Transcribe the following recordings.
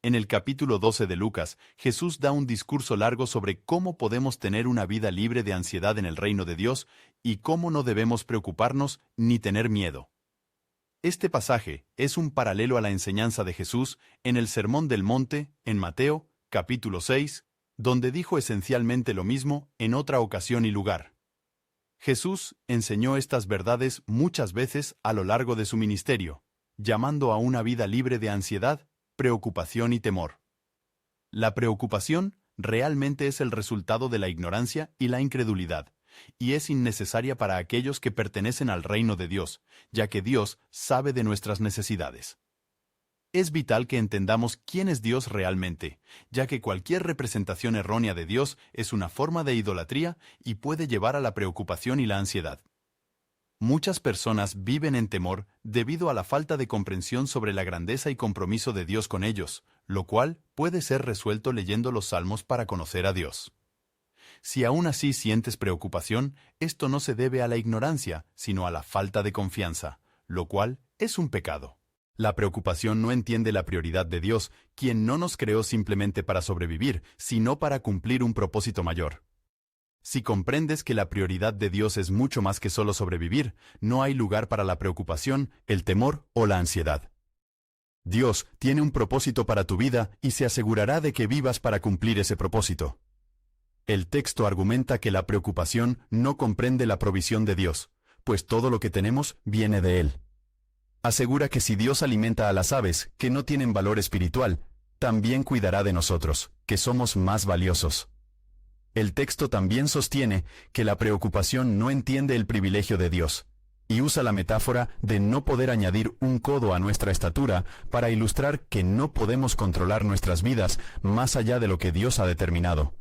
En el capítulo 12 de Lucas, Jesús da un discurso largo sobre cómo podemos tener una vida libre de ansiedad en el reino de Dios y cómo no debemos preocuparnos ni tener miedo. Este pasaje es un paralelo a la enseñanza de Jesús en el Sermón del Monte, en Mateo, capítulo 6, donde dijo esencialmente lo mismo en otra ocasión y lugar. Jesús enseñó estas verdades muchas veces a lo largo de su ministerio, llamando a una vida libre de ansiedad, preocupación y temor. La preocupación realmente es el resultado de la ignorancia y la incredulidad, y es innecesaria para aquellos que pertenecen al reino de Dios, ya que Dios sabe de nuestras necesidades. Es vital que entendamos quién es Dios realmente, ya que cualquier representación errónea de Dios es una forma de idolatría y puede llevar a la preocupación y la ansiedad. Muchas personas viven en temor debido a la falta de comprensión sobre la grandeza y compromiso de Dios con ellos, lo cual puede ser resuelto leyendo los Salmos para conocer a Dios. Si aún así sientes preocupación, esto no se debe a la ignorancia, sino a la falta de confianza, lo cual es un pecado. La preocupación no entiende la prioridad de Dios, quien no nos creó simplemente para sobrevivir, sino para cumplir un propósito mayor. Si comprendes que la prioridad de Dios es mucho más que solo sobrevivir, no hay lugar para la preocupación, el temor o la ansiedad. Dios tiene un propósito para tu vida y se asegurará de que vivas para cumplir ese propósito. El texto argumenta que la preocupación no comprende la provisión de Dios, pues todo lo que tenemos viene de Él. Asegura que si Dios alimenta a las aves, que no tienen valor espiritual, también cuidará de nosotros, que somos más valiosos. El texto también sostiene que la preocupación no entiende el privilegio de Dios, y usa la metáfora de no poder añadir un codo a nuestra estatura para ilustrar que no podemos controlar nuestras vidas más allá de lo que Dios ha determinado.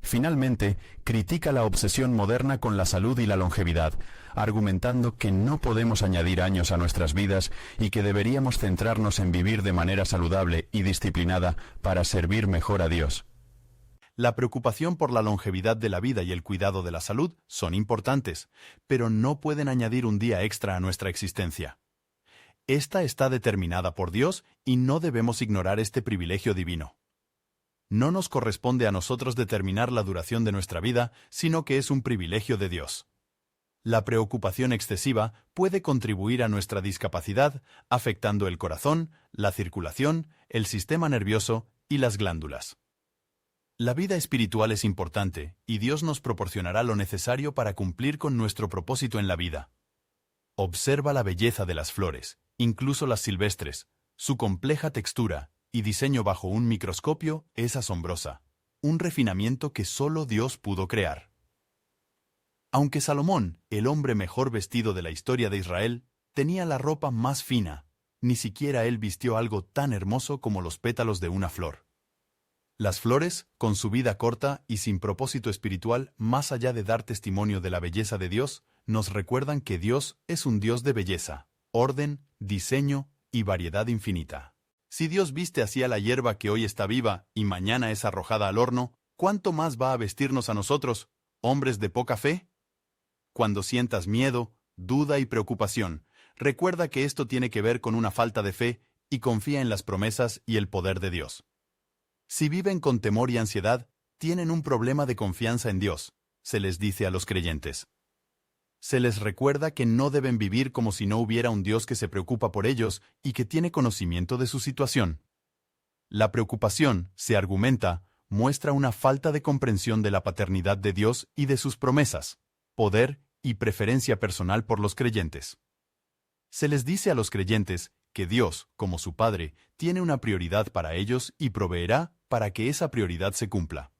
Finalmente, critica la obsesión moderna con la salud y la longevidad, argumentando que no podemos añadir años a nuestras vidas y que deberíamos centrarnos en vivir de manera saludable y disciplinada para servir mejor a Dios. La preocupación por la longevidad de la vida y el cuidado de la salud son importantes, pero no pueden añadir un día extra a nuestra existencia. Esta está determinada por Dios y no debemos ignorar este privilegio divino. No nos corresponde a nosotros determinar la duración de nuestra vida, sino que es un privilegio de Dios. La preocupación excesiva puede contribuir a nuestra discapacidad, afectando el corazón, la circulación, el sistema nervioso y las glándulas. La vida espiritual es importante, y Dios nos proporcionará lo necesario para cumplir con nuestro propósito en la vida. Observa la belleza de las flores, incluso las silvestres, su compleja textura y diseño bajo un microscopio es asombrosa, un refinamiento que solo Dios pudo crear. Aunque Salomón, el hombre mejor vestido de la historia de Israel, tenía la ropa más fina, ni siquiera él vistió algo tan hermoso como los pétalos de una flor. Las flores, con su vida corta y sin propósito espiritual más allá de dar testimonio de la belleza de Dios, nos recuerdan que Dios es un Dios de belleza, orden, diseño y variedad infinita. Si Dios viste así a la hierba que hoy está viva y mañana es arrojada al horno, ¿cuánto más va a vestirnos a nosotros, hombres de poca fe? Cuando sientas miedo, duda y preocupación, recuerda que esto tiene que ver con una falta de fe y confía en las promesas y el poder de Dios. Si viven con temor y ansiedad, tienen un problema de confianza en Dios, se les dice a los creyentes. Se les recuerda que no deben vivir como si no hubiera un Dios que se preocupa por ellos y que tiene conocimiento de su situación. La preocupación, se argumenta, muestra una falta de comprensión de la paternidad de Dios y de sus promesas, poder y preferencia personal por los creyentes. Se les dice a los creyentes que Dios, como su Padre, tiene una prioridad para ellos y proveerá para que esa prioridad se cumpla.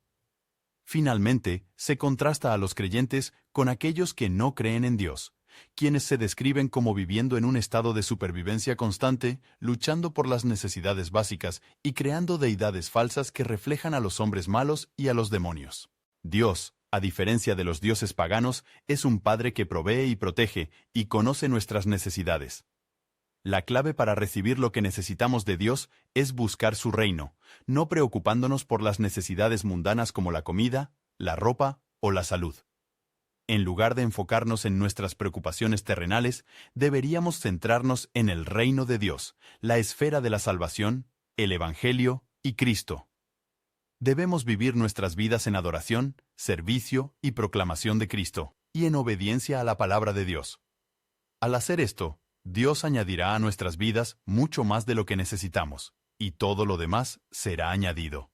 Finalmente, se contrasta a los creyentes con aquellos que no creen en Dios, quienes se describen como viviendo en un estado de supervivencia constante, luchando por las necesidades básicas y creando deidades falsas que reflejan a los hombres malos y a los demonios. Dios, a diferencia de los dioses paganos, es un Padre que provee y protege y conoce nuestras necesidades. La clave para recibir lo que necesitamos de Dios es buscar su reino, no preocupándonos por las necesidades mundanas como la comida, la ropa o la salud. En lugar de enfocarnos en nuestras preocupaciones terrenales, deberíamos centrarnos en el reino de Dios, la esfera de la salvación, el Evangelio y Cristo. Debemos vivir nuestras vidas en adoración, servicio y proclamación de Cristo, y en obediencia a la palabra de Dios. Al hacer esto, Dios añadirá a nuestras vidas mucho más de lo que necesitamos, y todo lo demás será añadido.